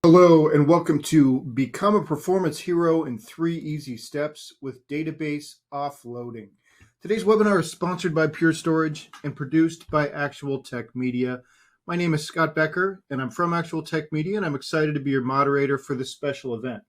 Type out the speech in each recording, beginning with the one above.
Hello and welcome to Become a Performance Hero in 3 Easy Steps with Database Offloading. Today's webinar is sponsored by Pure Storage and produced by Actual Tech Media. My name is Scott Becker and I'm from Actual Tech Media, and I'm excited to be your moderator for this special event.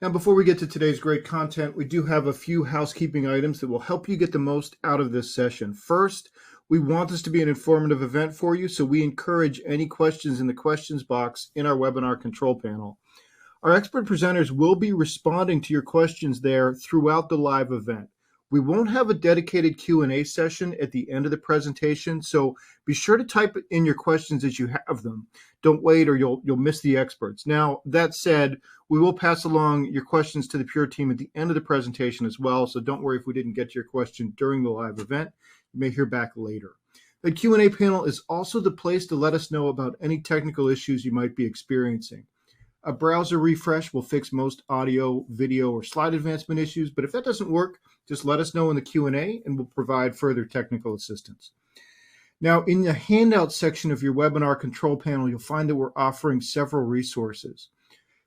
Now, before we get to today's great content, we do have a few housekeeping items that will help you get the most out of this session. First, we want this to be an informative event for you, so we encourage any questions in the questions box in our webinar control panel. Our expert presenters will be responding to your questions there throughout the live event. We won't have a dedicated Q&A session at the end of the presentation, so be sure to type in your questions as you have them. Don't wait or you'll miss the experts. Now, that said, we will pass along your questions to the Pure team at the end of the presentation as well, so don't worry if we didn't get to your question during the live event. You may hear back later. The Q&A panel is also the place to let us know about any technical issues you might be experiencing. A browser refresh will fix most audio, video, or slide advancement issues, but if that doesn't work, just let us know in the Q&A and we'll provide further technical assistance. Now, in the handout section of your webinar control panel, you'll find that we're offering several resources.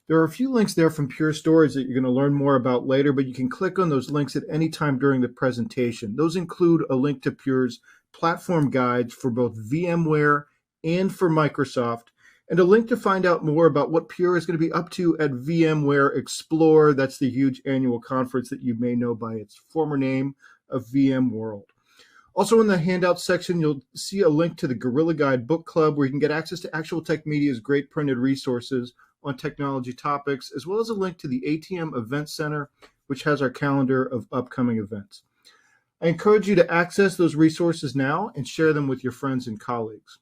There are a few links there from Pure Storage that you're going to learn more about later, but you can click on those links at any time during the presentation. Those include a link to Pure's platform guides for both VMware and for Microsoft, and a link to find out more about what Pure is going to be up to at VMware Explore. That's the huge annual conference that you may know by its former name of VMworld. Also in the handout section, you'll see a link to the Gorilla Guide Book Club, where you can get access to Actual Tech Media's great printed resources on technology topics, as well as a link to the ATM Event Center, which has our calendar of upcoming events. I encourage you to access those resources now and share them with your friends and colleagues.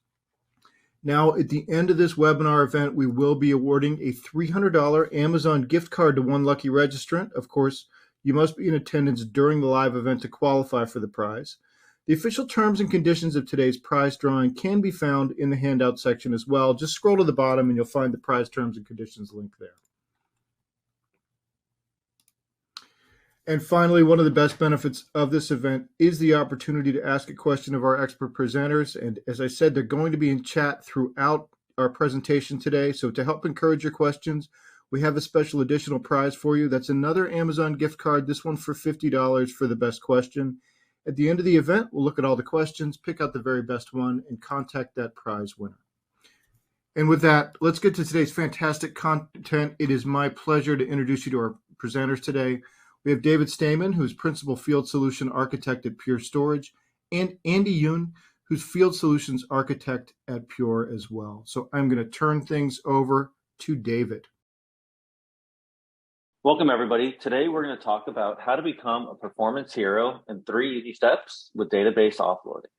Now, at the end of this webinar event, we will be awarding a $300 Amazon gift card to one lucky registrant. Of course, you must be in attendance during the live event to qualify for the prize. The official terms and conditions of today's prize drawing can be found in the handout section as well. Just scroll to the bottom and you'll find the prize terms and conditions link there. And finally, one of the best benefits of this event is the opportunity to ask a question of our expert presenters. And as I said, they're going to be in chat throughout our presentation today. So to help encourage your questions, we have a special additional prize for you. That's another Amazon gift card, this one for $50 for the best question. At the end of the event, we'll look at all the questions, pick out the very best one, and contact that prize winner. And with that, let's get to today's fantastic content. It is my pleasure to introduce you to our presenters today. We have David Stamen, who's Principal Field Solution Architect at Pure Storage, and Andy Yoon, who's Field Solutions Architect at Pure as well. So I'm going to turn things over to David. Welcome, everybody. Today, we're going to talk about how to become a performance hero in 3 easy steps with database offloading.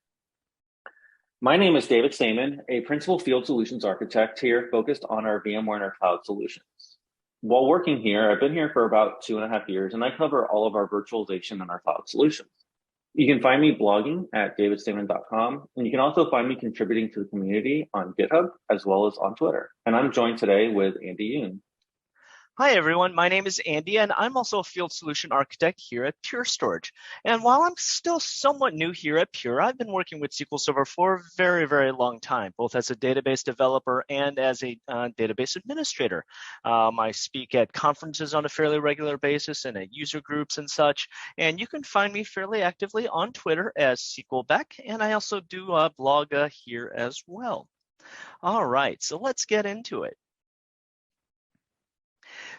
My name is David Stamen, a Principal Field Solutions Architect here focused on our VMware and our cloud solutions. While working here, I've been here for about 2.5 years, and I cover all of our virtualization and our cloud solutions. You can find me blogging at davidstamen.com, and you can also find me contributing to the community on GitHub as well as on Twitter. And I'm joined today with Andy Yoon. Hi, everyone. My name is Andy, and I'm also a field solution architect here at Pure Storage. And while I'm still somewhat new here at Pure, I've been working with Sql Server for a very, very long time, both as a database developer and as a database administrator. I speak at conferences on a fairly regular basis and at user groups and such. And you can find me fairly actively on Twitter as SQL Beck, and I also do a blog here as well. All right, so let's get into it.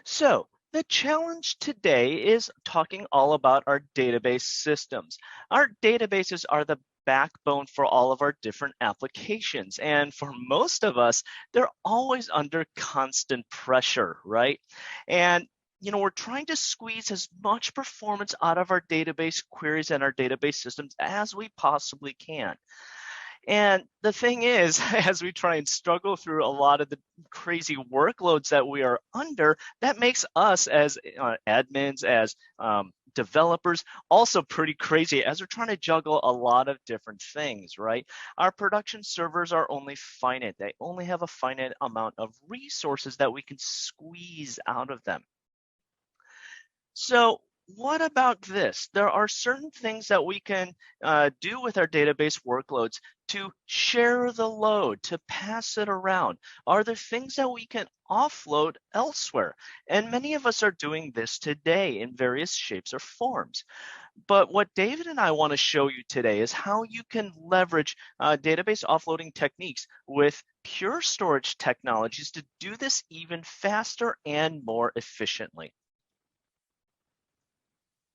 So the challenge today is talking all about our database systems. Our databases are the backbone for all of our different applications. And for most of us, they're always under constant pressure, right? And we're trying to squeeze as much performance out of our database queries and our database systems as we possibly can. And the thing is, as we try and struggle through a lot of the crazy workloads that we are under, that makes us as admins, as developers, also pretty crazy as we're trying to juggle a lot of different things, right? Our production servers are only finite. They only have a finite amount of resources that we can squeeze out of them. So what about this? There are certain things that we can do with our database workloads to share the load, to pass it around. Are there things that we can offload elsewhere? And many of us are doing this today in various shapes or forms. But what David and I want to show you today is how you can leverage database offloading techniques with pure storage technologies to do this even faster and more efficiently.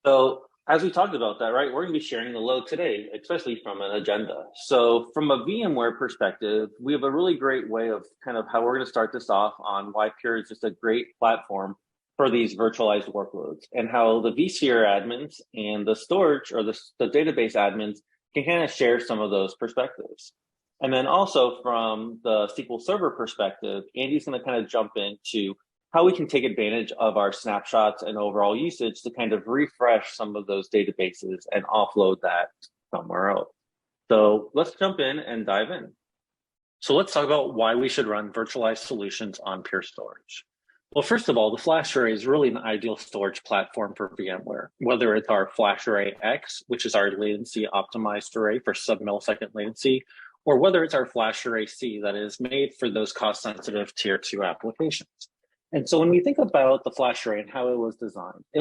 So as we talked about that, right, we're going to be sharing the load today, especially from an agenda. So from a VMware perspective, we have a really great way of kind of how we're going to start this off on why Pure is just a great platform for these virtualized workloads, and how the vSphere admins and the storage or the database admins can kind of share some of those perspectives. And then also from the SQL Server perspective, Andy's going to kind of jump into how we can take advantage of our snapshots and overall usage to kind of refresh some of those databases and offload that somewhere else. So let's jump in and dive in. So let's talk about why we should run virtualized solutions on Pure Storage. Well, first of all, the FlashArray is really an ideal storage platform for VMware, whether it's our FlashArray X, which is our latency optimized array for sub-millisecond latency, or whether it's our FlashArray C that is made for those cost-sensitive tier 2 applications. And so when we think about the FlashArray and how it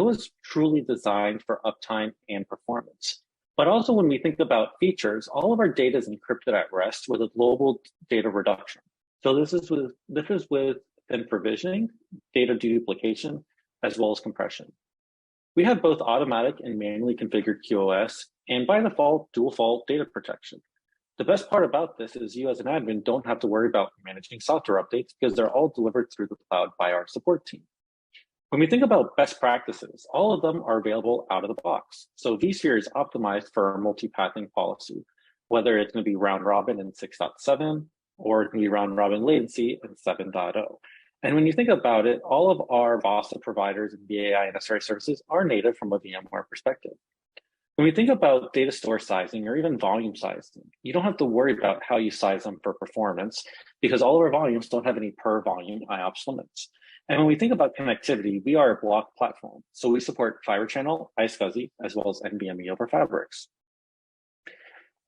was truly designed for uptime and performance. But also when we think about features, all of our data is encrypted at rest with a global data reduction. So this is with provisioning, data deduplication, as well as compression. We have both automatic and manually configured QoS, and by default, dual fault data protection. The best part about this is you as an admin don't have to worry about managing software updates because they're all delivered through the cloud by our support team. When we think about best practices, all of them are available out of the box. So vSphere is optimized for our multi-pathing policy, whether it's going to be round robin in 6.7 or it can be round robin latency in 7.0. And when you think about it, all of our VASA providers and VAI and SRI services are native from a VMware perspective. When we think about data store sizing or even volume sizing, you don't have to worry about how you size them for performance because all of our volumes don't have any per volume IOPS limits. And when we think about connectivity, we are a block platform. So we support Fiber Channel, iSCSI, as well as NVMe over Fabrics.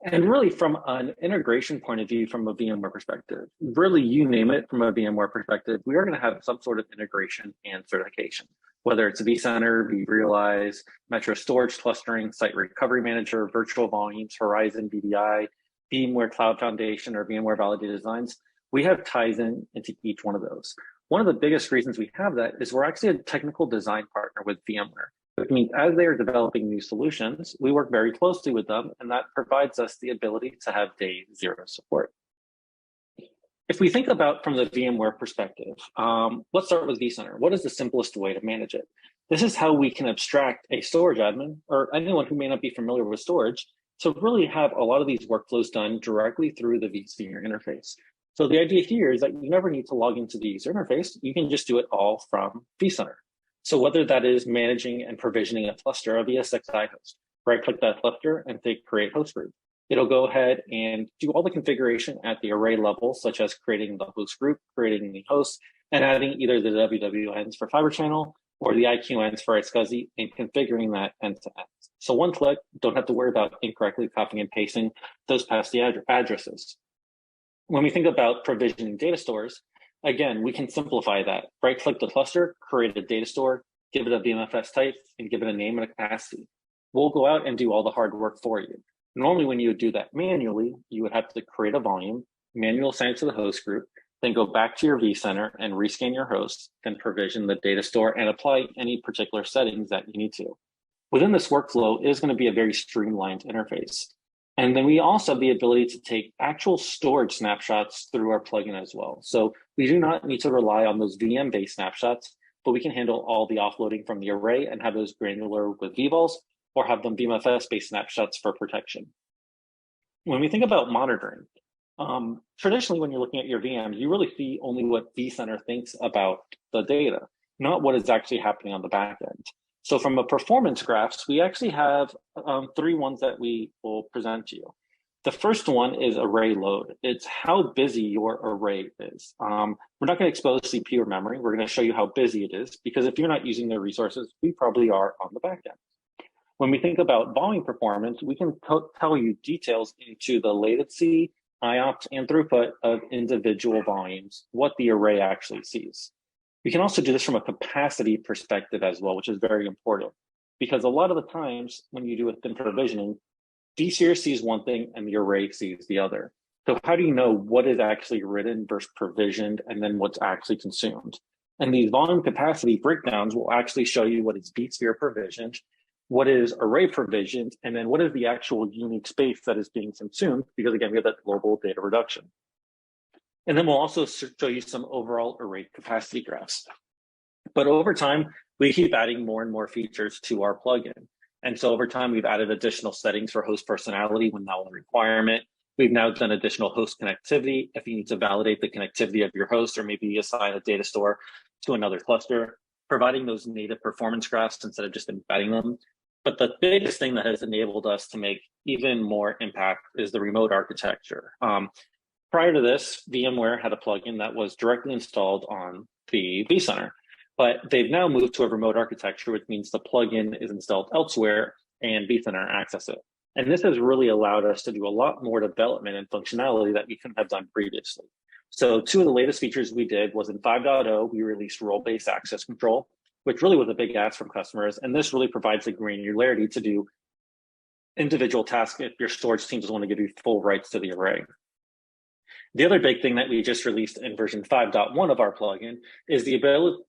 And really from an integration point of view, from a VMware perspective, really you name it from a VMware perspective, we are going to have some sort of integration and certification, whether it's vCenter, vRealize, Metro Storage Clustering, Site Recovery Manager, Virtual Volumes, Horizon VDI, VMware Cloud Foundation, or VMware Validated Designs. We have ties into each one of those. One of the biggest reasons we have that is we're actually a technical design partner with VMware. Which means as they are developing new solutions, we work very closely with them, and that provides us the ability to have day zero support. If we think about from the VMware perspective, let's start with vCenter. What is the simplest way to manage it? This is how we can abstract a storage admin or anyone who may not be familiar with storage to really have a lot of these workflows done directly through the vSphere interface. So the idea here is that you never need to log into the user interface. You can just do it all from vCenter. So whether that is managing and provisioning a cluster of ESXi host, right-click that cluster and say create host group. It'll go ahead and do all the configuration at the array level, such as creating the host group, creating the host, and adding either the WWNs for Fiber Channel or the IQNs for iSCSI and configuring that end-to-end. So one click, don't have to worry about incorrectly copying and pasting those past the addresses. When we think about provisioning data stores, again, we can simplify that. Right-click the cluster, create a data store, give it a VMFS type, and give it a name and a capacity. We'll go out and do all the hard work for you. Normally, when you would do that manually, you would have to create a volume, manual assign it to the host group, then go back to your vCenter and rescan your host, then provision the data store and apply any particular settings that you need to. Within this workflow, it is going to be a very streamlined interface. And then we also have the ability to take actual storage snapshots through our plugin as well. So we do not need to rely on those VM-based snapshots, but we can handle all the offloading from the array and have those granular with vVols or have them VMFS-based snapshots for protection. When we think about monitoring, traditionally when you're looking at your VM, you really see only what vCenter thinks about the data, not what is actually happening on the back end. So from a performance graphs, we actually have 3 ones that we will present to you. The first one is array load. It's how busy your array is. We're not going to expose CPU or memory. We're going to show you how busy it is, because if you're not using the resources, we probably are on the back end. When we think about volume performance, we can tell you details into the latency, IOPS, and throughput of individual volumes, what the array actually sees. We can also do this from a capacity perspective as well, which is very important, because a lot of the times when you do a thin provisioning, vSphere sees one thing and the array sees the other. So how do you know what is actually written versus provisioned and then what's actually consumed? And these volume capacity breakdowns will actually show you what is vSphere provisioned, what is array provisioned, and then what is the actual unique space that is being consumed, because again, we have that global data reduction. And then we'll also show you some overall array capacity graphs. But over time, we keep adding more and more features to our plugin. And so over time, we've added additional settings for host personality when now a requirement. We've now done additional host connectivity if you need to validate the connectivity of your host, or maybe assign a data store to another cluster, providing those native performance graphs instead of just embedding them. But the biggest thing that has enabled us to make even more impact is the remote architecture. Prior to this, VMware had a plugin that was directly installed on the vCenter. But they've now moved to a remote architecture, which means the plugin is installed elsewhere and vCenter access it. And this has really allowed us to do a lot more development and functionality that we couldn't have done previously. So two of the latest features we did was in 5.0, we released role-based access control, which really was a big ask from customers. And this really provides the granularity to do individual tasks if your storage team doesn't want to give you full rights to the array. The other big thing that we just released in version 5.1 of our plugin is the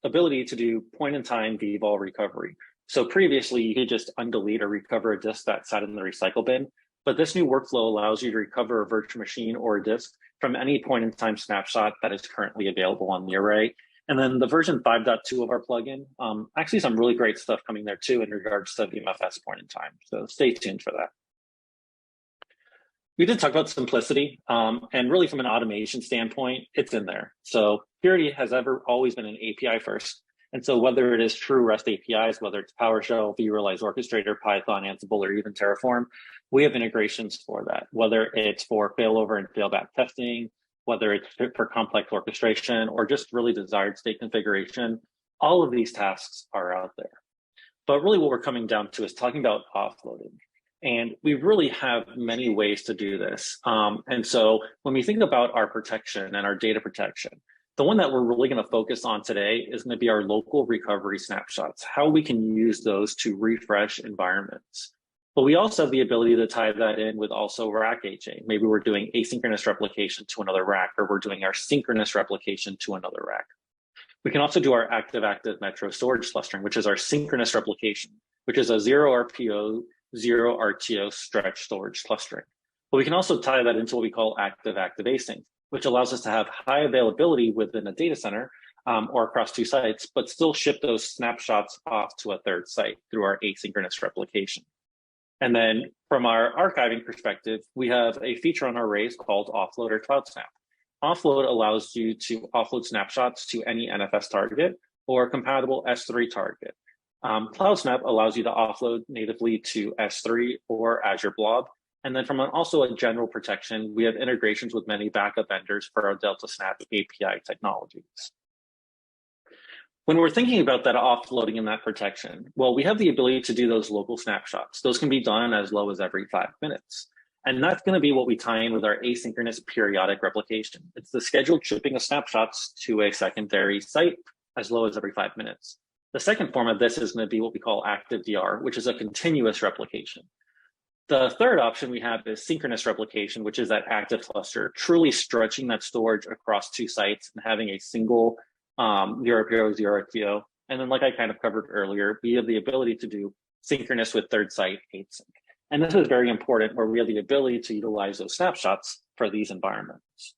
ability to do point-in-time vVol recovery. So previously, you could just undelete or recover a disk that sat in the recycle bin, but this new workflow allows you to recover a virtual machine or a disk from any point-in-time snapshot that is currently available on the array. And then the version 5.2 of our plugin, actually some really great stuff coming there too in regards to VMFS point-in-time. So stay tuned for that. We did talk about simplicity, and really from an automation standpoint, it's in there. So Purity has always been an API first. And so whether it is true REST APIs, whether it's PowerShell, vRealize Orchestrator, Python, Ansible, or even Terraform, we have integrations for that, whether it's for failover and failback testing, whether it's for complex orchestration, or just really desired state configuration. All of these tasks are out there. But really what we're coming down to is talking about offloading. And we really have many ways to do this. And so when we think about our protection and our data protection, the one that we're really going to focus on today is going to be our local recovery snapshots, how we can use those to refresh environments. But we also have the ability to tie that in with also rack HA. Maybe we're doing asynchronous replication to another rack, or we're doing our synchronous replication to another rack. We can also do our active-active metro storage clustering, which is our synchronous replication, which is a 0 RPO, 0 RTO stretch storage clustering. But we can also tie that into what we call active-active async, which allows us to have high availability within a data center or across two sites, but still ship those snapshots off to a third site through our asynchronous replication. And then from our archiving perspective, we have a feature on our arrays called Offload or Cloud Snap. Offload allows you to offload snapshots to any NFS target or compatible S3 target. Cloud Snap allows you to offload natively to S3 or Azure Blob. And then from also a general protection, we have integrations with many backup vendors for our Delta Snap API technologies. When we're thinking about that offloading and that protection, well, we have the ability to do those local snapshots. Those can be done as low as every 5 minutes. And that's going to be what we tie in with our asynchronous periodic replication. It's the scheduled shipping of snapshots to a secondary site as low as every 5 minutes. The second form of this is going to be what we call active DR, which is a continuous replication. The third option we have is synchronous replication, which is that active cluster, truly stretching that storage across two sites and having a single 0 RPO, 0 RTO. And then like I kind of covered earlier, we have the ability to do synchronous with third site async. And this is very important where we have the ability to utilize those snapshots for these environments.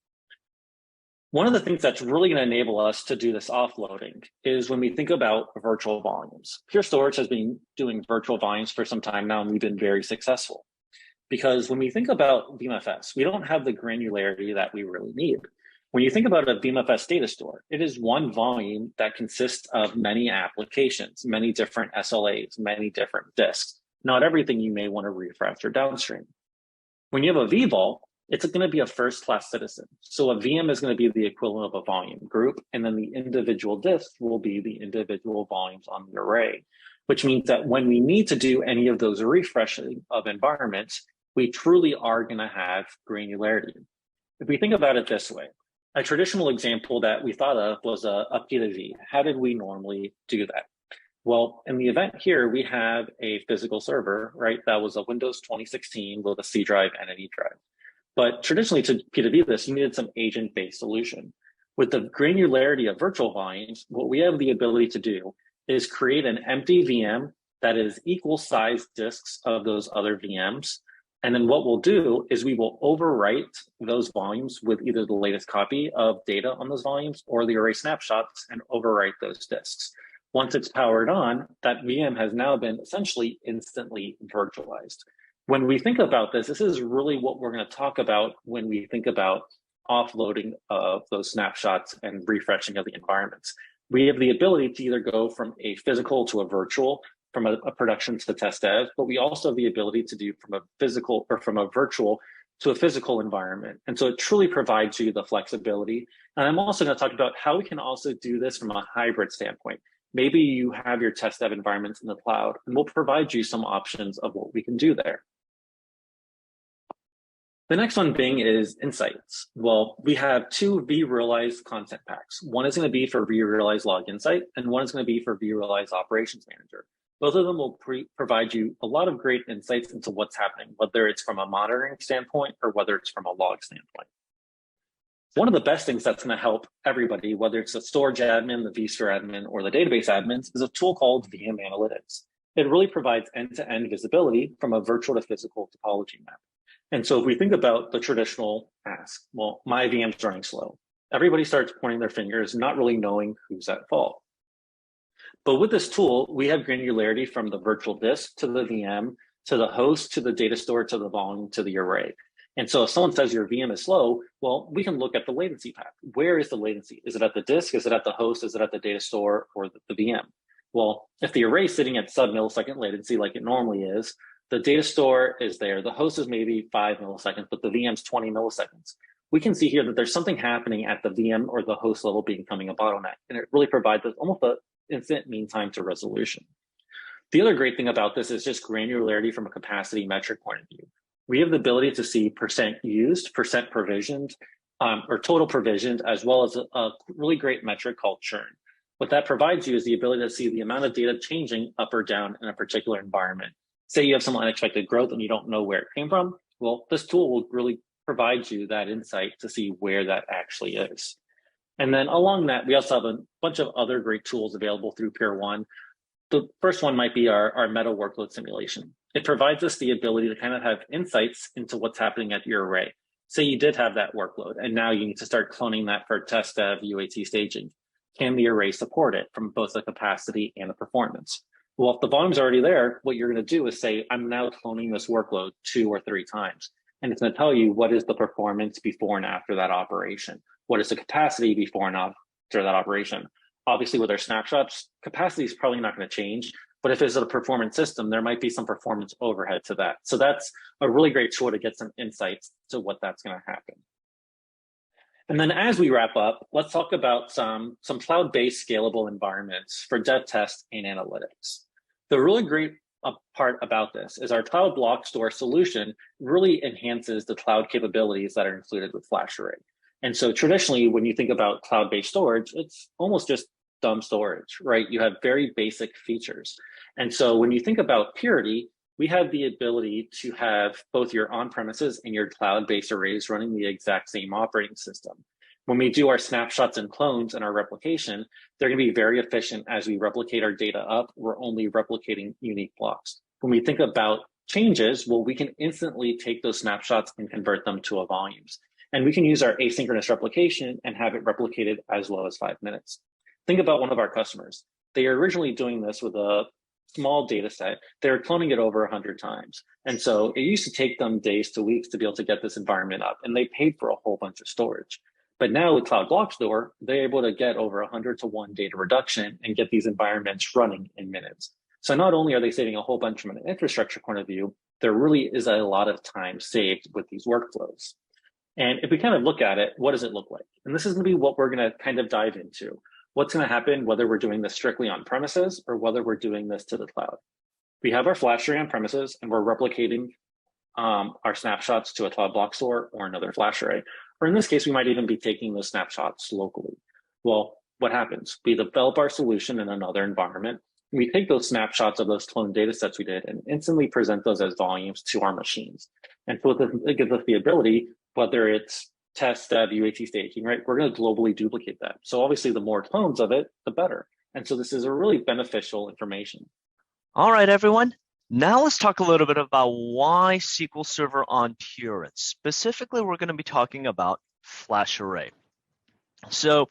One of the things that's really going to enable us to do this offloading is when we think about virtual volumes. Pure Storage has been doing virtual volumes for some time now, and we've been very successful. Because when we think about VMFS, we don't have the granularity that we really need. When you think about a VMFS data store, it is one volume that consists of many applications, many different SLAs, many different disks. Not everything you may want to refresh or downstream. When you have a vVol, it's going to be a first-class citizen. So a VM is going to be the equivalent of a volume group, and then the individual disks will be the individual volumes on the array, which means that when we need to do any of those refreshing of environments, we truly are going to have granularity. If we think about it this way, a traditional example that we thought of was a update of V. How did we normally do that? Well, in the event here, we have a physical server, right? That was a Windows 2016 with a C drive and an E drive. But traditionally, to P2V this, you needed some agent-based solution. With the granularity of virtual volumes, what we have the ability to do is create an empty VM that is equal size disks of those other VMs. And then what we'll do is we will overwrite those volumes with either the latest copy of data on those volumes or the array snapshots and overwrite those disks. Once it's powered on, that VM has now been essentially instantly virtualized. When we think about this, this is really what we're going to talk about when we think about offloading of those snapshots and refreshing of the environments. We have the ability to either go from a physical to a virtual, from a production to test dev, but we also have the ability to do from a physical or from a virtual to a physical environment. And so it truly provides you the flexibility. And I'm also going to talk about how we can also do this from a hybrid standpoint. Maybe you have your test dev environments in the cloud, and we'll provide you some options of what we can do there. The next one being is insights. Well, we have two vRealize content packs. One is going to be for vRealize Log Insight, and one is going to be for vRealize Operations Manager. Both of them will provide you a lot of great insights into what's happening, whether it's from a monitoring standpoint or whether it's from a log standpoint. One of the best things that's going to help everybody, whether it's the storage admin, the vSphere admin, or the database admins, is a tool called VM Analytics. It really provides end-to-end visibility from a virtual to physical topology map. And so if we think about the traditional ask, well, my VM's running slow. Everybody starts pointing their fingers, not really knowing who's at fault. But with this tool, we have granularity from the virtual disk to the VM, to the host, to the data store, to the volume, to the array. And so if someone says your VM is slow, well, we can look at the latency path. Where is the latency? Is it at the disk? Is it at the host? Is it at the data store or the VM? Well, if the array is sitting at sub-millisecond latency like it normally is, the data store is there. The host is maybe 5 milliseconds, but the VM's 20 milliseconds. We can see here that there's something happening at the VM or the host level becoming a bottleneck. And it really provides us almost an instant mean time to resolution. The other great thing about this is just granularity from a capacity metric point of view. We have the ability to see percent used, percent provisioned, or total provisioned, as well as a really great metric called churn. What that provides you is the ability to see the amount of data changing up or down in a particular environment. Say you have some unexpected growth and you don't know where it came from. Well, this tool will really provide you that insight to see where that actually is. And then along that, we also have a bunch of other great tools available through Peer 1. The first one might be our meta workload simulation. It provides us the ability to kind of have insights into what's happening at your array. Say you did have that workload, and now you need to start cloning that for test dev, UAT staging. Can the array support it from both the capacity and the performance? Well, if the volume's already there, what you're going to do is say, I'm now cloning this workload 2 or 3 times. And it's going to tell you what is the performance before and after that operation. What is the capacity before and after that operation? Obviously, with our snapshots, capacity is probably not going to change. But if it's a performance system, there might be some performance overhead to that. So that's a really great tool to get some insights to what that's going to happen. And then as we wrap up, let's talk about some cloud-based scalable environments for dev test and analytics. The really great part about this is our cloud block store solution really enhances the cloud capabilities that are included with FlashArray. And so traditionally, when you think about cloud-based storage, it's almost just dumb storage, right? You have very basic features. And so when you think about Purity, we have the ability to have both your on-premises and your cloud-based arrays running the exact same operating system. When we do our snapshots and clones and our replication, they're going to be very efficient as we replicate our data up. We're only replicating unique blocks. When we think about changes, well, we can instantly take those snapshots and convert them to volumes. And we can use our asynchronous replication and have it replicated as low as 5 minutes. Think about one of our customers. They are originally doing this with a small data set. They're cloning it over 100 times. And so it used to take them days to weeks to be able to get this environment up, and they paid for a whole bunch of storage. But now with Cloud Block Store, they're able to get over 100-to-1 data reduction and get these environments running in minutes. So not only are they saving a whole bunch from an infrastructure point of view, there really is a lot of time saved with these workflows. And if we kind of look at it, what does it look like? And this is going to be what we're going to kind of dive into. What's going to happen, whether we're doing this strictly on premises or whether we're doing this to the cloud. We have our FlashArray on premises and we're replicating our snapshots to a cloud block store or another FlashArray. Or in this case, we might even be taking those snapshots locally. Well, what happens? We develop our solution in another environment. We take those snapshots of those cloned data sets we did and instantly present those as volumes to our machines. And so it gives us the ability, whether it's test, UAT staging, right? We're going to globally duplicate that. So obviously the more clones of it, the better. And so this is a really beneficial information. All right, everyone. Now let's talk a little bit about why SQL Server on Pure. And specifically, we're going to be talking about FlashArray. So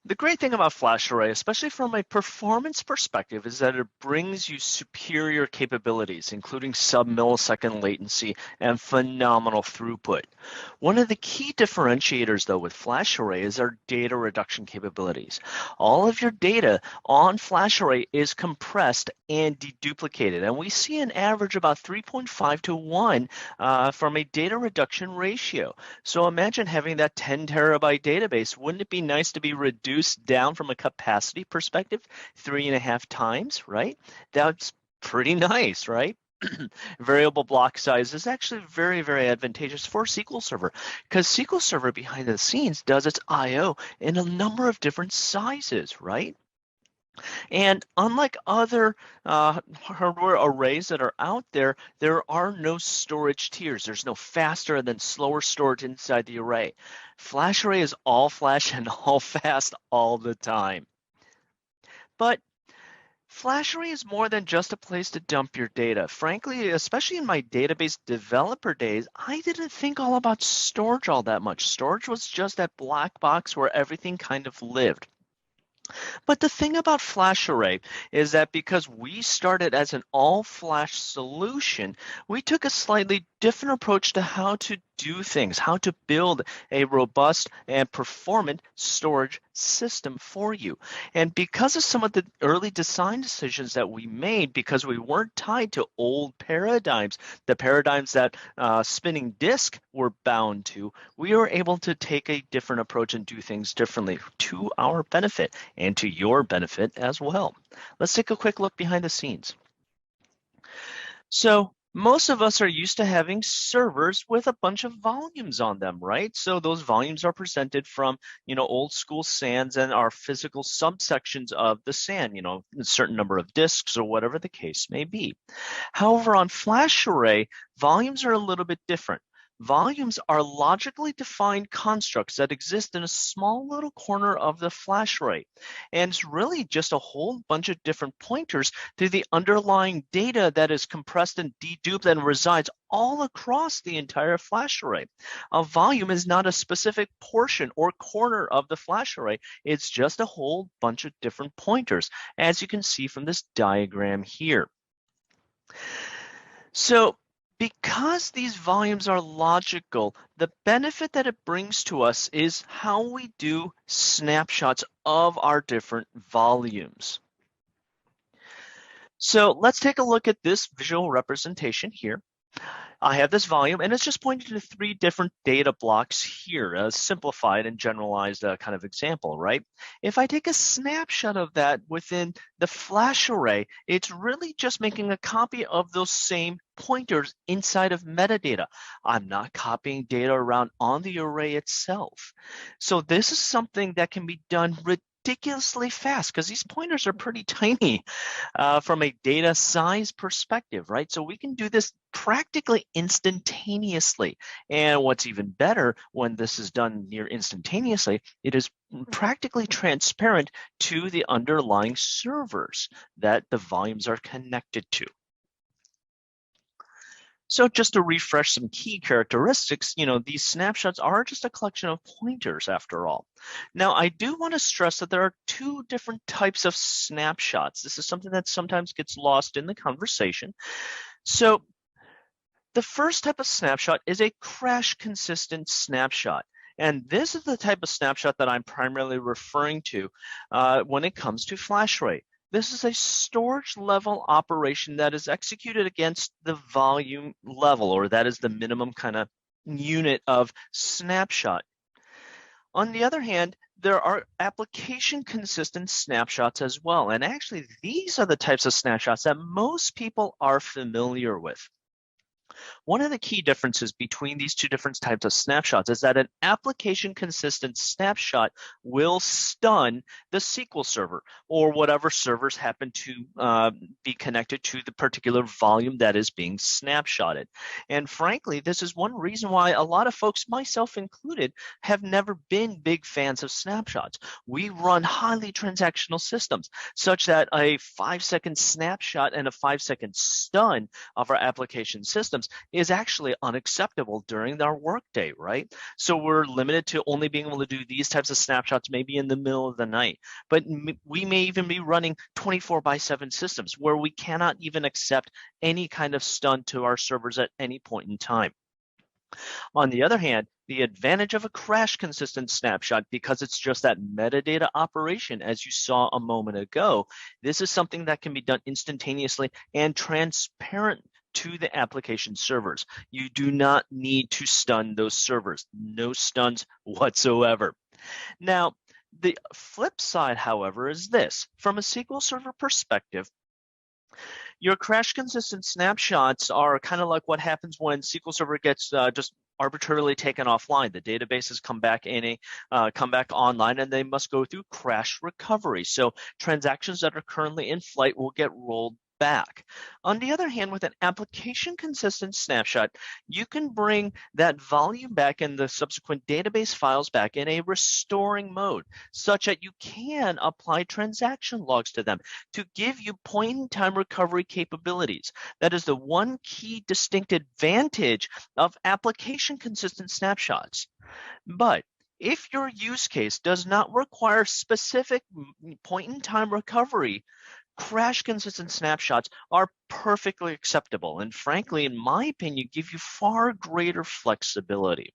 the great thing about FlashArray, especially from a performance perspective, is that it brings you superior capabilities, including sub-millisecond latency and phenomenal throughput. One of the key differentiators, though, with FlashArray is our data reduction capabilities. All of your data on FlashArray is compressed and deduplicated, and we see an average about 3.5 to 1 from a data reduction ratio. So imagine having that 10 terabyte database. Wouldn't it be nice to be reduced down from a capacity perspective 3.5 times, right? That's pretty nice, right? Variable block size is actually very, very advantageous for SQL Server because SQL Server behind the scenes does its I/O in a number of different sizes, right? And unlike other hardware arrays that are out there, there are no storage tiers. There's no faster than slower storage inside the array. FlashArray is all flash and all fast all the time. But FlashArray is more than just a place to dump your data. Frankly, especially in my database developer days, I didn't think all about storage all that much. Storage was just that black box where everything kind of lived. But the thing about FlashArray is that because we started as an all-flash solution, we took a slightly different approach to how to do things, how to build a robust and performant storage system for you. And because of some of the early design decisions that we made, because we weren't tied to old paradigms, the paradigms that spinning disk were bound to, we were able to take a different approach and do things differently to our benefit and to your benefit as well. Let's take a quick look behind the scenes. So most of us are used to having servers with a bunch of volumes on them, right? So those volumes are presented from, old school SANs and our physical subsections of the SAN, a certain number of disks or whatever the case may be. However, on FlashArray, volumes are a little bit different. Volumes are logically defined constructs that exist in a small little corner of the FlashArray. And it's really just a whole bunch of different pointers to the underlying data that is compressed and deduped and resides all across the entire FlashArray. A volume is not a specific portion or corner of the FlashArray. It's just a whole bunch of different pointers, as you can see from this diagram here. So, because these volumes are logical, the benefit that it brings to us is how we do snapshots of our different volumes. So let's take a look at this visual representation here. I have this volume, and it's just pointing to 3 different data blocks here, a simplified and generalized kind of example, right? If I take a snapshot of that within the FlashArray, it's really just making a copy of those same pointers inside of metadata. I'm not copying data around on the array itself. So this is something that can be done ridiculously fast because these pointers are pretty tiny from a data size perspective, right? So we can do this practically instantaneously. And what's even better when this is done near instantaneously, it is practically transparent to the underlying servers that the volumes are connected to. So just to refresh some key characteristics, these snapshots are just a collection of pointers after all. Now, I do want to stress that there are 2 different types of snapshots. This is something that sometimes gets lost in the conversation. So the first type of snapshot is a crash consistent snapshot. And this is the type of snapshot that I'm primarily referring to when it comes to FlashArray. This is a storage level operation that is executed against the volume level, or that is the minimum kind of unit of snapshot. On the other hand, there are application consistent snapshots as well. And actually, these are the types of snapshots that most people are familiar with. One of the key differences between these two different types of snapshots is that an application consistent snapshot will stun the SQL Server or whatever servers happen to be connected to the particular volume that is being snapshotted. And frankly, this is one reason why a lot of folks, myself included, have never been big fans of snapshots. We run highly transactional systems such that a 5-second snapshot and a 5-second stun of our application systems is actually unacceptable during our workday, right? So we're limited to only being able to do these types of snapshots maybe in the middle of the night. But we may even be running 24/7 systems where we cannot even accept any kind of stun to our servers at any point in time. On the other hand, the advantage of a crash consistent snapshot, because it's just that metadata operation, as you saw a moment ago, this is something that can be done instantaneously and transparent to the application servers. You do not need to stun those servers. No stuns whatsoever. Now, the flip side, however, is this. From a SQL Server perspective, your crash consistent snapshots are kind of like what happens when SQL Server gets just arbitrarily taken offline. The databases come back online, and they must go through crash recovery. So transactions that are currently in flight will get rolled back. On the other hand, with an application consistent snapshot, you can bring that volume back and the subsequent database files back in a restoring mode, such that you can apply transaction logs to them to give you point-in-time recovery capabilities. That is the one key distinct advantage of application consistent snapshots. But if your use case does not require specific point-in-time recovery, crash consistent snapshots are perfectly acceptable, and frankly, in my opinion, give you far greater flexibility.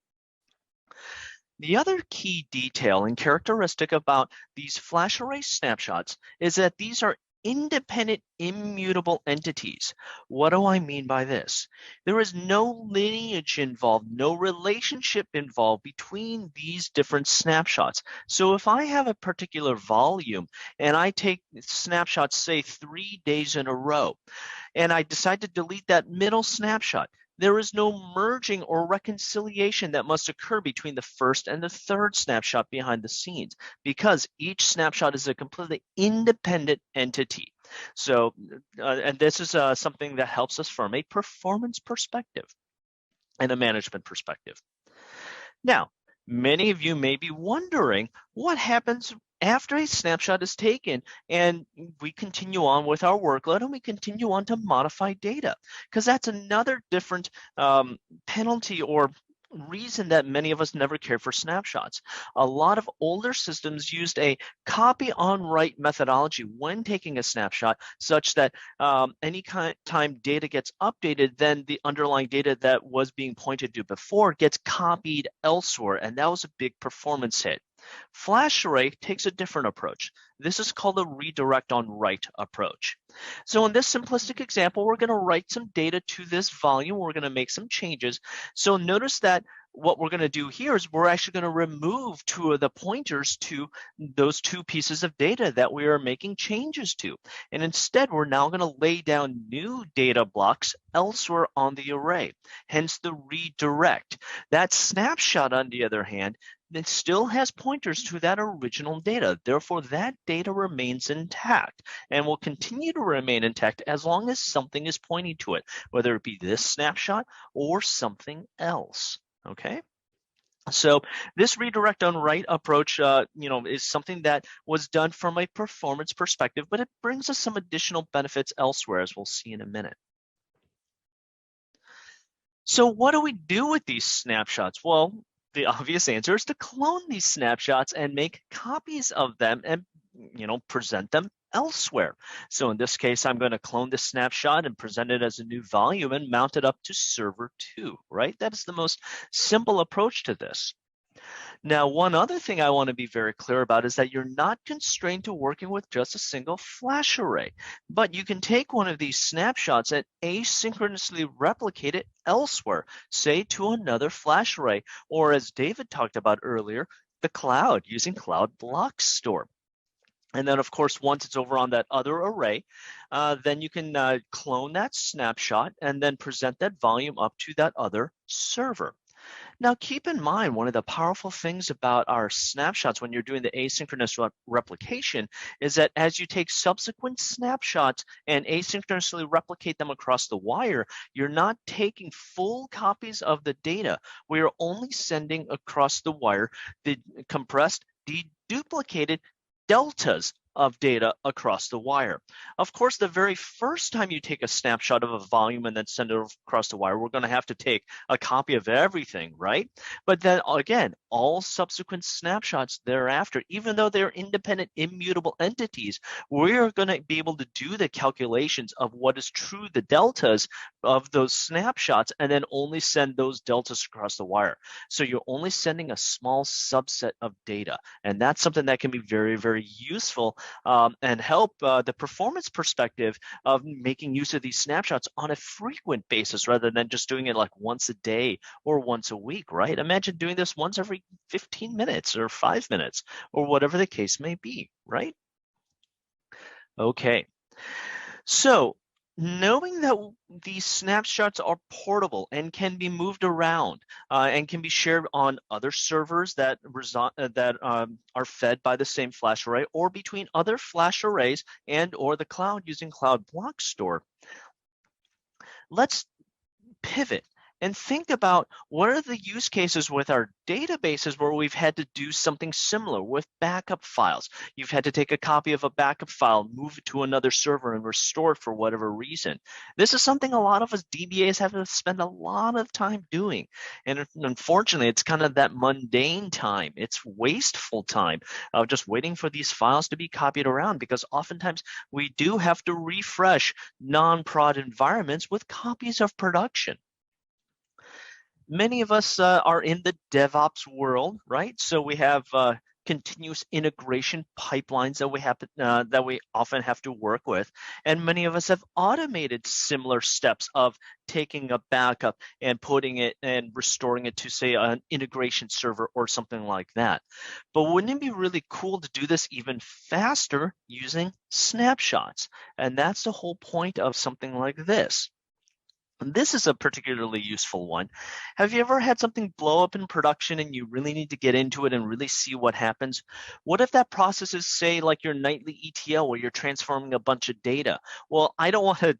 The other key detail and characteristic about these FlashArray snapshots is that these are independent, immutable entities. What do I mean by this? There is no lineage involved, no relationship involved between these different snapshots. So if I have a particular volume and I take snapshots, say 3 days in a row, and I decide to delete that middle snapshot, there is no merging or reconciliation that must occur between the first and the third snapshot behind the scenes, because each snapshot is a completely independent entity. So, and this is something that helps us from a performance perspective and a management perspective. Now, many of you may be wondering what happens after a snapshot is taken and we continue on with our workload and we continue on to modify data, because that's another different penalty or reason that many of us never cared for snapshots. A lot of older systems used a copy on write methodology when taking a snapshot, such that any time data gets updated, then the underlying data that was being pointed to before gets copied elsewhere, and that was a big performance hit. FlashArray takes a different approach. This is called a redirect on write approach. So in this simplistic example, we're going to write some data to this volume. We're going to make some changes. So notice that what we're going to do here is we're actually going to remove 2 of the pointers to those 2 pieces of data that we are making changes to. And instead, we're now going to lay down new data blocks elsewhere on the array, hence the redirect. That snapshot, on the other hand, it still has pointers to that original data. Therefore, that data remains intact and will continue to remain intact as long as something is pointing to it, whether it be this snapshot or something else. Okay. So this redirect on write approach, is something that was done from a performance perspective, but it brings us some additional benefits elsewhere, as we'll see in a minute. So what do we do with these snapshots? Well, the obvious answer is to clone these snapshots and make copies of them and, present them elsewhere. So in this case, I'm going to clone this snapshot and present it as a new volume and mount it up to server 2, right? That is the most simple approach to this. Now, one other thing I want to be very clear about is that you're not constrained to working with just a single flash array, but you can take one of these snapshots and asynchronously replicate it elsewhere, say to another flash array, or as David talked about earlier, the cloud using Cloud Block Store. And then, of course, once it's over on that other array, then you can clone that snapshot and then present that volume up to that other server. Now, keep in mind, one of the powerful things about our snapshots when you're doing the asynchronous replication is that as you take subsequent snapshots and asynchronously replicate them across the wire, you're not taking full copies of the data. We are only sending across the wire the compressed, deduplicated deltas of data across the wire. Of course, the very first time you take a snapshot of a volume and then send it across the wire, we're going to have to take a copy of everything, right? But then again, all subsequent snapshots thereafter, even though they're independent, immutable entities, we're going to be able to do the calculations of what is true, the deltas of those snapshots, and then only send those deltas across the wire. So you're only sending a small subset of data, and that's something that can be very, very useful and help the performance perspective of making use of these snapshots on a frequent basis rather than just doing it like once a day or once a week, right? Imagine doing this once every 15 minutes or 5 minutes or whatever the case may be, right? Okay, so knowing that these snapshots are portable and can be moved around and can be shared on other servers that are fed by the same flash array or between other flash arrays and or the cloud using Cloud Block Store, let's pivot and think about what are the use cases with our databases where we've had to do something similar with backup files. You've had to take a copy of a backup file, move it to another server, and restore it for whatever reason. This is something a lot of us DBAs have to spend a lot of time doing. And unfortunately, it's kind of that mundane time. It's wasteful time of just waiting for these files to be copied around, because oftentimes we do have to refresh non-prod environments with copies of production. Many of us are in the DevOps world, right? So we have continuous integration pipelines that we often have to work with, and many of us have automated similar steps of taking a backup and putting it and restoring it to, say, an integration server or something like that. But wouldn't it be really cool to do this even faster using snapshots? And that's the whole point of something like this. This is a particularly useful one. Have you ever had something blow up in production and you really need to get into it and really see what happens? What if that process is, say, like your nightly ETL where you're transforming a bunch of data? Well, I don't want to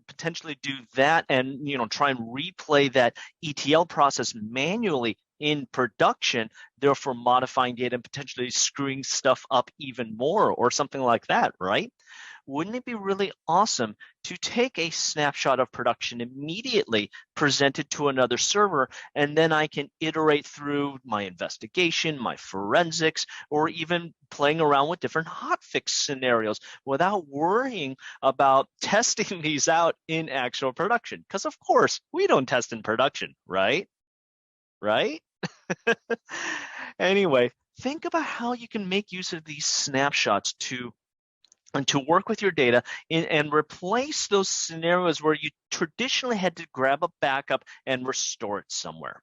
potentially do that and try and replay that ETL process manually in production, therefore modifying data and potentially screwing stuff up even more or something like that, right? Wouldn't it be really awesome to take a snapshot of production immediately, present it to another server, and then I can iterate through my investigation, my forensics, or even playing around with different hotfix scenarios without worrying about testing these out in actual production? Because of course, we don't test in production, right? Right? Anyway, think about how you can make use of these snapshots to work with your data and replace those scenarios where you traditionally had to grab a backup and restore it somewhere.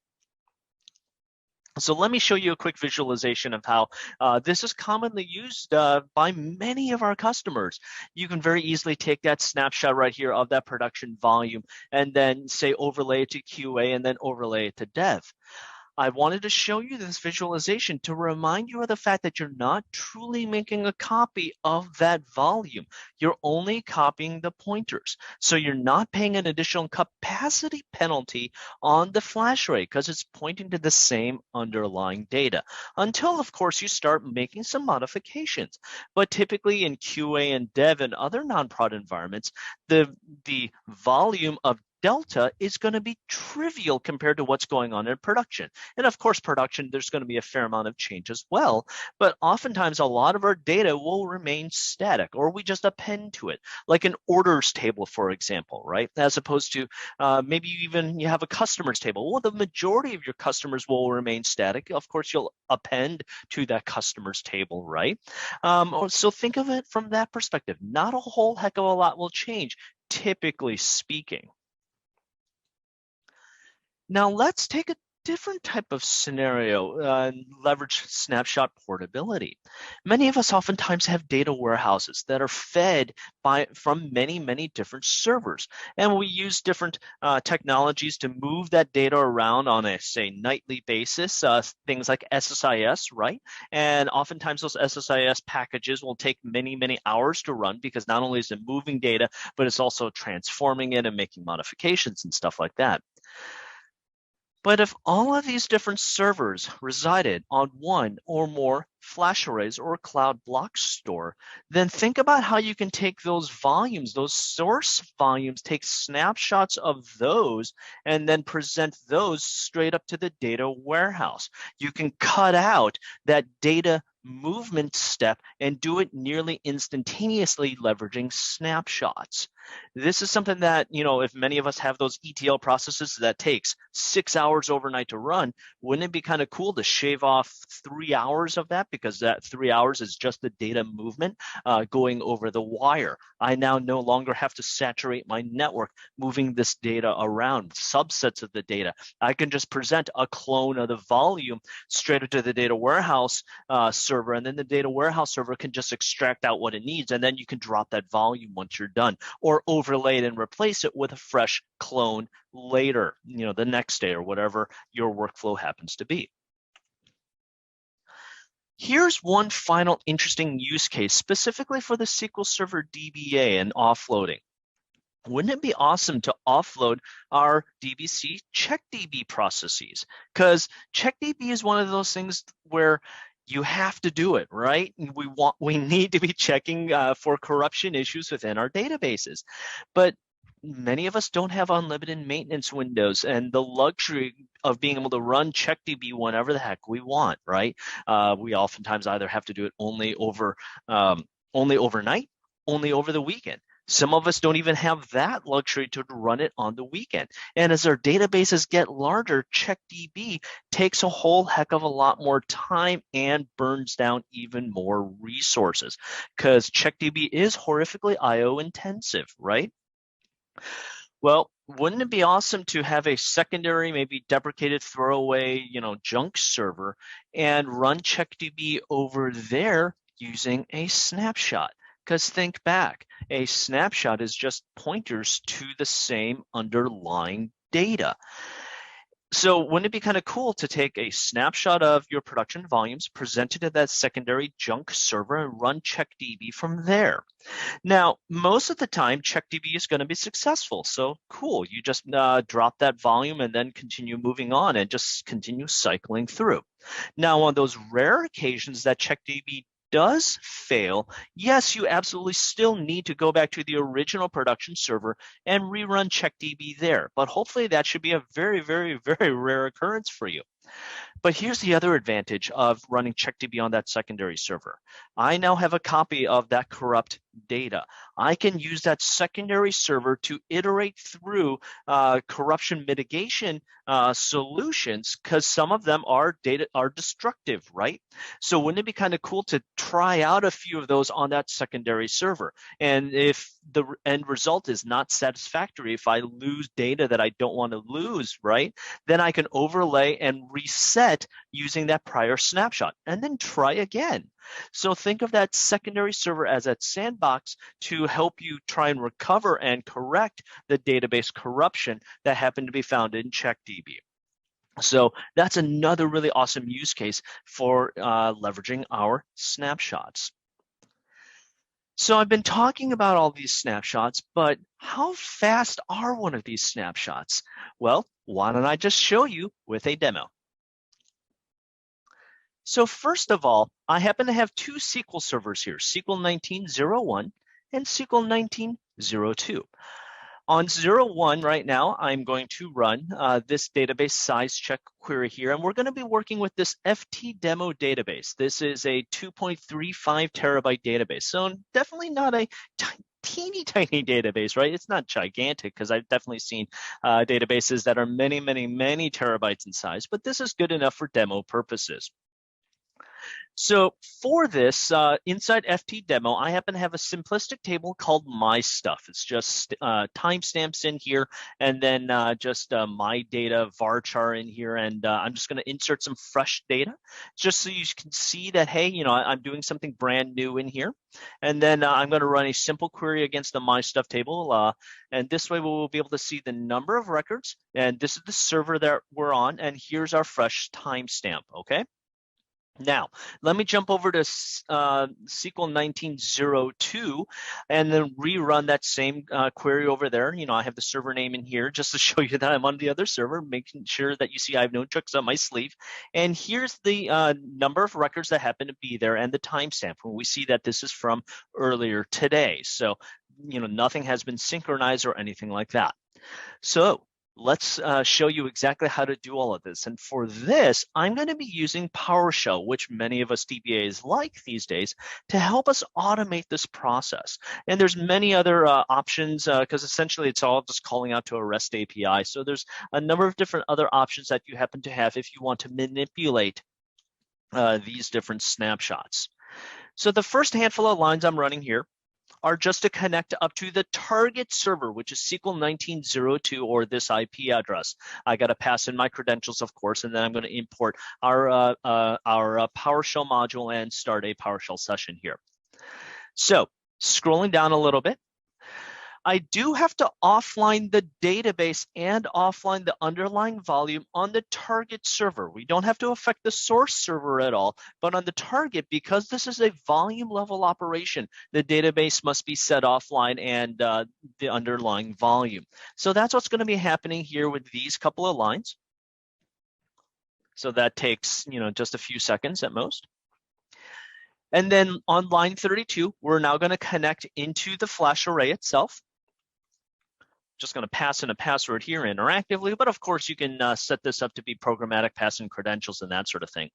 So let me show you a quick visualization of how this is commonly used by many of our customers. You can very easily take that snapshot right here of that production volume and then say overlay it to QA and then overlay it to dev. I wanted to show you this visualization to remind you of the fact that you're not truly making a copy of that volume. You're only copying the pointers. So you're not paying an additional capacity penalty on the flash array because it's pointing to the same underlying data until, of course, you start making some modifications. But typically in QA and dev and other non-prod environments, the volume of delta is going to be trivial compared to what's going on in production. And of course, production, there's going to be a fair amount of change as well. But oftentimes, a lot of our data will remain static, or we just append to it, like an orders table, for example, right? As opposed to maybe even you have a customers table. Well, the majority of your customers will remain static. Of course, you'll append to that customers table, right? So think of it from that perspective. Not a whole heck of a lot will change, typically speaking. Now let's take a different type of scenario and leverage snapshot portability. Many of us oftentimes have data warehouses that are fed from many different servers, and we use different technologies to move that data around on a, say, nightly basis, things like SSIS, right? And oftentimes those SSIS packages will take many hours to run, because not only is it moving data, but it's also transforming it and making modifications and stuff like that. But if all of these different servers resided on one or more FlashArrays or cloud block store, then think about how you can take those volumes, those source volumes, take snapshots of those, and then present those straight up to the data warehouse. You can cut out that data movement step and do it nearly instantaneously leveraging snapshots. This is something that, if many of us have those ETL processes that takes 6 hours overnight to run, wouldn't it be kind of cool to shave off 3 hours of that? Because that 3 hours is just the data movement going over the wire. I now no longer have to saturate my network moving this data around, subsets of the data. I can just present a clone of the volume straight into the data warehouse server, and then the data warehouse server can just extract out what it needs, and then you can drop that volume once you're done, or overlay it and replace it with a fresh clone later, the next day or whatever your workflow happens to be. Here's one final interesting use case specifically for the SQL Server DBA and offloading. Wouldn't it be awesome to offload our DBC CheckDB processes? Because CheckDB is one of those things where you have to do it, right? We need to be checking for corruption issues within our databases. But many of us don't have unlimited maintenance windows and the luxury of being able to run CheckDB whenever the heck we want, right? We oftentimes either have to do it only overnight, only over the weekend. Some of us don't even have that luxury to run it on the weekend. And as our databases get larger, CheckDB takes a whole heck of a lot more time and burns down even more resources, because CheckDB is horrifically IO intensive, right? Well, wouldn't it be awesome to have a secondary, maybe deprecated throwaway, junk server and run CheckDB over there using a snapshot? Because think back, a snapshot is just pointers to the same underlying data. So wouldn't it be kind of cool to take a snapshot of your production volumes, present it to that secondary junk server, and run CheckDB from there? Now, most of the time, CheckDB is going to be successful. So cool, you just drop that volume and then continue moving on and just continue cycling through. Now, on those rare occasions that CheckDB does fail, yes, you absolutely still need to go back to the original production server and rerun CheckDB there. But hopefully that should be a very rare occurrence for you. But here's the other advantage of running CheckDB on that secondary server. I now have a copy of that corrupt data. I can use that secondary server to iterate through corruption mitigation solutions, because some of them are destructive, right? So wouldn't it be kind of cool to try out a few of those on that secondary server? And if the end result is not satisfactory, if I lose data that I don't want to lose, right, then I can overlay and reset using that prior snapshot and then try again. So think of that secondary server as that sandbox to help you try and recover and correct the database corruption that happened to be found in CheckDB. So that's another really awesome use case for leveraging our snapshots. So I've been talking about all these snapshots, but how fast are one of these snapshots? Well, why don't I just show you with a demo? So first of all, I happen to have two SQL servers here, SQL 19.01 and SQL 19.02. On 01 right now, I'm going to run this database size check query here, and we're going to be working with this ftdemo database. This is a 2.35 terabyte database, so definitely not a teeny tiny database, right? It's not gigantic, because I've definitely seen databases that are many, many, many terabytes in size, but this is good enough for demo purposes. So for this, inside ftdemo, I happen to have a simplistic table called my stuff. It's just timestamps in here, and then just my data varchar in here, and I'm just going to insert some fresh data, just so you can see that, hey, you know, I'm doing something brand new in here. And then I'm going to run a simple query against the my stuff table, and this way we'll be able to see the number of records, and this is the server that we're on, and here's our fresh timestamp, okay? Now, let me jump over to SQL 1902 and then rerun that same query over there. You know, I have the server name in here just to show you that I'm on the other server, making sure that you see I have no tricks up my sleeve. And here's the number of records that happen to be there and the timestamp. When we see that this is from earlier today. So, you know, nothing has been synchronized or anything like that. So let's show you exactly how to do all of this. And for this, I'm going to be using PowerShell, which many of us DBAs like these days, to help us automate this process. And there's many other options, because essentially it's all just calling out to a REST API. So there's a number of different other options that you happen to have if you want to manipulate these different snapshots. So the first handful of lines I'm running here are just to connect up to the target server, which is SQL 1902, or this IP address. I got to pass in my credentials, of course, and then I'm going to import our PowerShell module and start a PowerShell session here. So scrolling down a little bit, I do have to offline the database and offline the underlying volume on the target server. We don't have to affect the source server at all, but on the target, because this is a volume level operation, the database must be set offline and the underlying volume. So that's what's going to be happening here with these couple of lines. So that takes, you know, just a few seconds at most. And then on line 32, we're now going to connect into the FlashArray itself. Just going to pass in a password here interactively, but of course you can set this up to be programmatic, pass in credentials and that sort of thing.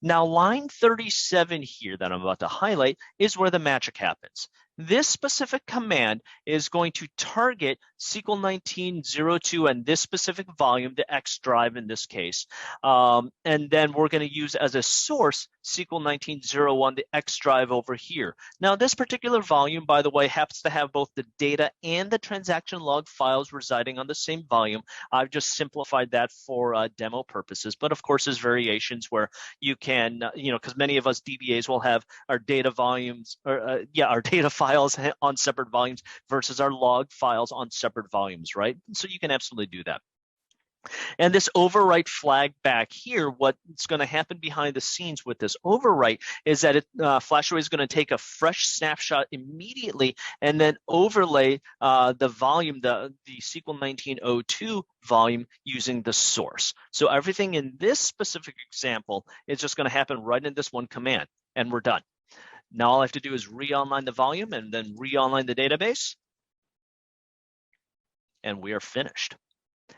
Now line 37 here that I'm about to highlight is where the magic happens. This specific command is going to target SQL 1902 and this specific volume, the X drive in this case. And then we're going to use as a source SQL 1901, the X drive over here. Now this particular volume, by the way, happens to have both the data and the transaction log files residing on the same volume. I've just simplified that for demo purposes, but of course there's variations where you can, you know, because many of us DBAs will have our data volumes, or our data files on separate volumes versus our log files on separate volumes, right? So you can absolutely do that. And this overwrite flag back here, what's going to happen behind the scenes with this overwrite is that FlashArray is going to take a fresh snapshot immediately and then overlay the volume, the SQL 1902 volume using the source. So everything in this specific example is just going to happen right in this one command, and we're done. Now all I have to do is re-online the volume and then re-online the database, and we are finished.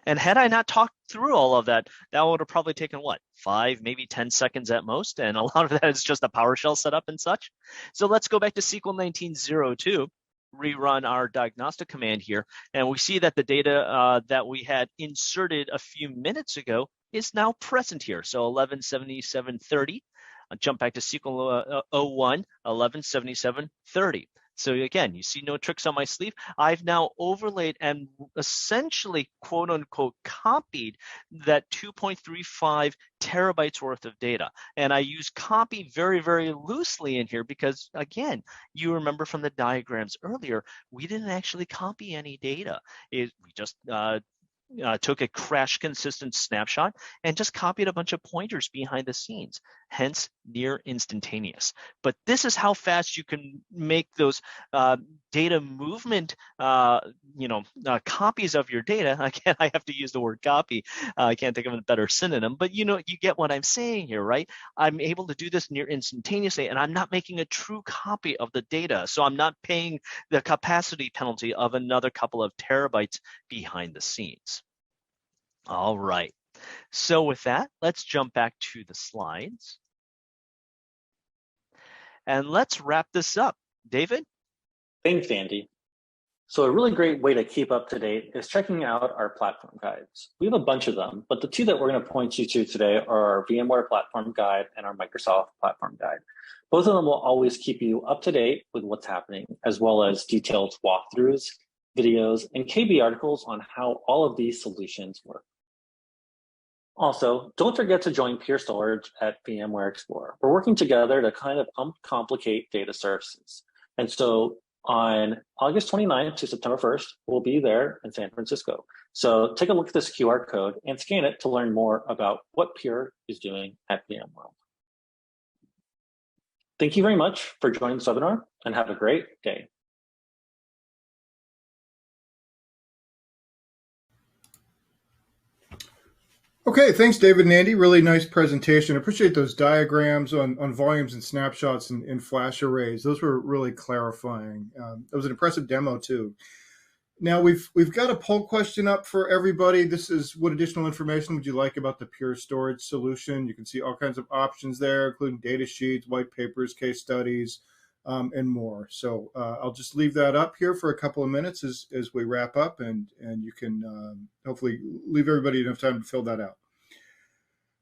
And had I not talked through all of that, that would have probably taken, what, 5, maybe 10 seconds at most, and a lot of that is just a PowerShell setup and such. So let's go back to SQL 1902, rerun our diagnostic command here, and we see that the data that we had inserted a few minutes ago is now present here. So 1177.30. I'll jump back to SQL 01, 1177.30. So again, you see no tricks on my sleeve. I've now overlaid and essentially, quote unquote, copied that 2.35 terabytes worth of data. And I use copy very, very loosely in here because, again, you remember from the diagrams earlier, we didn't actually copy any data. We just took a crash consistent snapshot and just copied a bunch of pointers behind the scenes, hence near instantaneous. But this is how fast you can make those data movement, copies of your data. Again, I have to use the word copy. I can't think of a better synonym, but you get what I'm saying here, right? I'm able to do this near instantaneously, and I'm not making a true copy of the data. So I'm not paying the capacity penalty of another couple of terabytes behind the scenes. All right. So with that, let's jump back to the slides. And let's wrap this up. David? Thanks, Andy. So a really great way to keep up to date is checking out our platform guides. We have a bunch of them, but the two that we're going to point you to today are our VMware Platform Guide and our Microsoft Platform Guide. Both of them will always keep you up to date with what's happening, as well as detailed walkthroughs, videos, and KB articles on how all of these solutions work. Also, don't forget to join Pure Storage at VMware Explorer. We're working together to kind of uncomplicate data services. And so on August 29th to September 1st, we'll be there in San Francisco. So take a look at this QR code and scan it to learn more about what Pure is doing at VMworld. Thank you very much for joining this webinar, and have a great day. Okay, thanks, David and Andy. Really nice presentation. I appreciate those diagrams on volumes and snapshots and FlashArrays. Those were really clarifying. It was an impressive demo too. Now we've got a poll question up for everybody. This is what additional information would you like about the Pure Storage solution? You can see all kinds of options there, including data sheets, white papers, case studies, and more. So I'll just leave that up here for a couple of minutes as we wrap up, and you can hopefully leave everybody enough time to fill that out.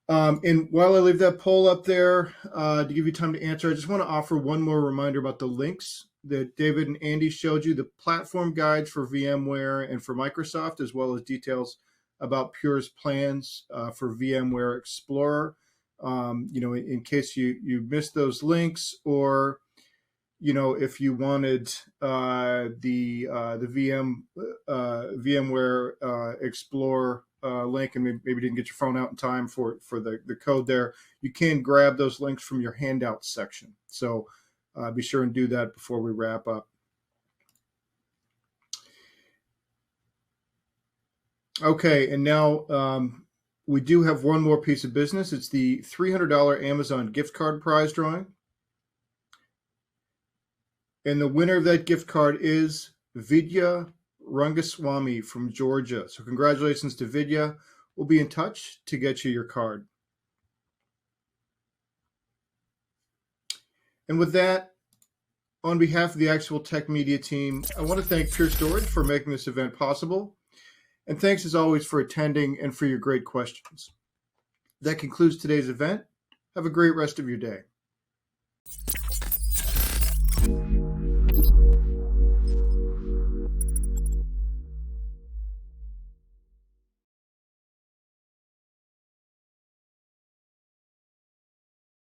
And while I leave that poll up there to give you time to answer, I just want to offer one more reminder about the links that David and Andy showed you, the platform guides for VMware and for Microsoft, as well as details about Pure's plans for VMware Explorer. In case you missed those links, or if you wanted the VMware Explorer link and maybe didn't get your phone out in time for the code there, you can grab those links from your handouts section. So be sure and do that before we wrap up. Okay, and now we do have one more piece of business. It's the $300 Amazon gift card prize drawing. And the winner of that gift card is Vidya Rangaswamy from Georgia. So congratulations to Vidya. We'll be in touch to get you your card. And with that, on behalf of the Actual Tech Media team, I want to thank Pure Storage for making this event possible. And thanks as always for attending and for your great questions. That concludes today's event. Have a great rest of your day.